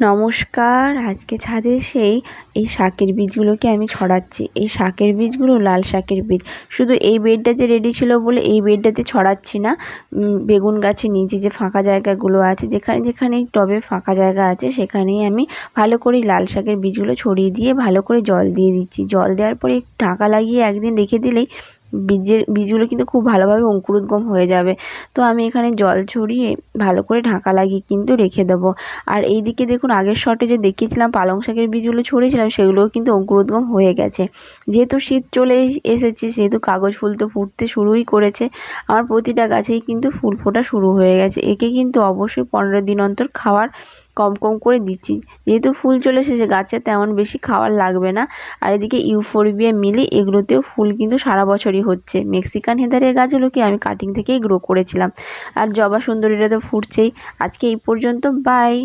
নমস্কার। আজকে ছাদে এই শাকের বীজগুলোকে আমি ছড়াচ্ছি। এই শাকের বীজগুলো লাল শাকের বীজ। শুধু এই বেডটাতে রেডি ছিল বলে এই বেডটাতে ছড়াচ্ছি না। বেগুন গাছের নিচে যে ফাঁকা জায়গাগুলো আছে, যেখানে যেখানে টবে ফাঁকা জায়গা আছে, সেখানেই আমি ভালো করে লাল শাকের বীজগুলো ছড়িয়ে দিয়ে ভালো করে জল দিয়ে দিচ্ছি। জল দেওয়ার পরে ঢাকা লাগিয়ে একদিন রেখে দিলেই বীজগুলো কিন্তু খুব ভালোভাবে অঙ্কুরোদ্গম হয়ে যাবে। তো আমি এখানে জল ছড়িয়ে ভালো করে ঢাকা লাগিয়ে কিন্তু রেখে দেবো। আর এই দিকে দেখুন, আগের শটে যে দেখিয়েছিলাম পালং শাকের বীজগুলো ছড়িয়েছিলাম, সেগুলোও কিন্তু অঙ্কুরোদ্গম হয়ে গেছে। যেহেতু শীত চলে এসেছে, সেহেতু কাগজ ফুল তো ফুটতে শুরুই করেছে। আমার প্রতিটা গাছেই কিন্তু ফুল ফোটা শুরু হয়ে গেছে। একে কিন্তু অবশ্যই 15 দিন অন্তর খাবার কম কম করে দিচ্ছি। যেহেতু ফুল চলে এসেছে, গাছে তেমন বেশি খাবার লাগবে না। আর এদিকে ইউফোরবিয়া মিলি, এগুলোতেও ফুল কিন্তু সারা বছরই হচ্ছে। মেক্সিকান হেদারের গাছগুলোকে আমি কাটিং থেকেই গ্রো করেছিলাম। আর জবা সুন্দরীরা তো ফুটছেই। আজকে এই পর্যন্ত, বাই।